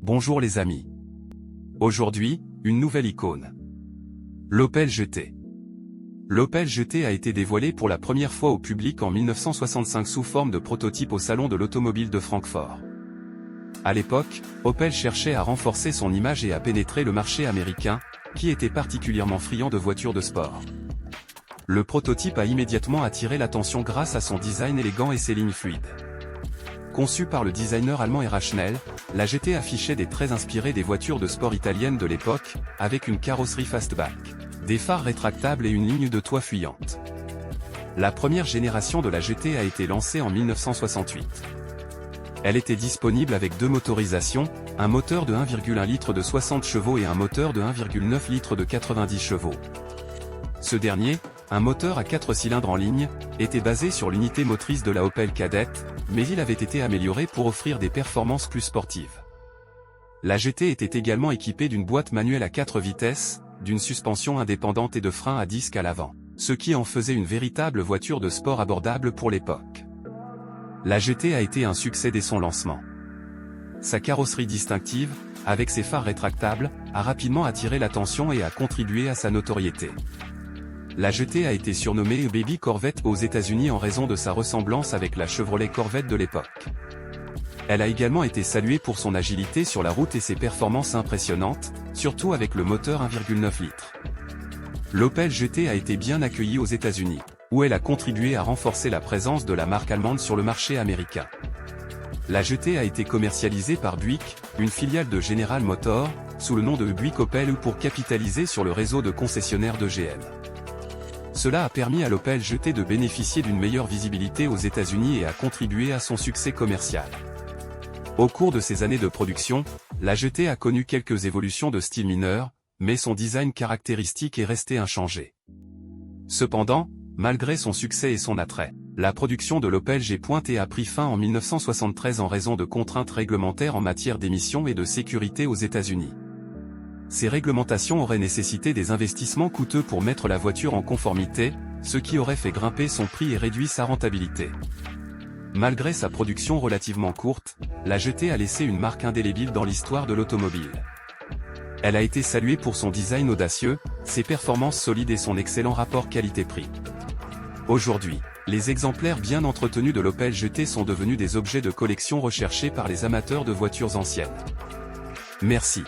Bonjour les amis. Aujourd'hui, une nouvelle icône. L'Opel GT. L'Opel GT a été dévoilé pour la première fois au public en 1965 sous forme de prototype au Salon de l'Automobile de Francfort. À l'époque, Opel cherchait à renforcer son image et à pénétrer le marché américain, qui était particulièrement friand de voitures de sport. Le prototype a immédiatement attiré l'attention grâce à son design élégant et ses lignes fluides. Conçue par le designer allemand Erhard Schnell, la GT affichait des traits inspirés des voitures de sport italiennes de l'époque, avec une carrosserie fastback, des phares rétractables et une ligne de toit fuyante. La première génération de la GT a été lancée en 1968. Elle était disponible avec deux motorisations, un moteur de 1,1 litre de 60 chevaux et un moteur de 1,9 litre de 90 chevaux. Ce dernier, un moteur à 4 cylindres en ligne, était basé sur l'unité motrice de la Opel Kadett, mais il avait été amélioré pour offrir des performances plus sportives. La GT était également équipée d'une boîte manuelle à 4 vitesses, d'une suspension indépendante et de freins à disque à l'avant, ce qui en faisait une véritable voiture de sport abordable pour l'époque. La GT a été un succès dès son lancement. Sa carrosserie distinctive, avec ses phares rétractables, a rapidement attiré l'attention et a contribué à sa notoriété. La GT a été surnommée Baby Corvette aux États-Unis en raison de sa ressemblance avec la Chevrolet Corvette de l'époque. Elle a également été saluée pour son agilité sur la route et ses performances impressionnantes, surtout avec le moteur 1,9 litres. L'Opel GT a été bien accueillie aux États-Unis, où elle a contribué à renforcer la présence de la marque allemande sur le marché américain. La GT a été commercialisée par Buick, une filiale de General Motors, sous le nom de Buick Opel pour capitaliser sur le réseau de concessionnaires de GM. Cela a permis à l'Opel GT de bénéficier d'une meilleure visibilité aux États-Unis et a contribué à son succès commercial. Au cours de ces années de production, la GT a connu quelques évolutions de style mineur, mais son design caractéristique est resté inchangé. Cependant, malgré son succès et son attrait, la production de l'Opel G.T a pris fin en 1973 en raison de contraintes réglementaires en matière d'émissions et de sécurité aux États-Unis. Ces réglementations auraient nécessité des investissements coûteux pour mettre la voiture en conformité, ce qui aurait fait grimper son prix et réduit sa rentabilité. Malgré sa production relativement courte, la GT a laissé une marque indélébile dans l'histoire de l'automobile. Elle a été saluée pour son design audacieux, ses performances solides et son excellent rapport qualité-prix. Aujourd'hui, les exemplaires bien entretenus de l'Opel GT sont devenus des objets de collection recherchés par les amateurs de voitures anciennes. Merci.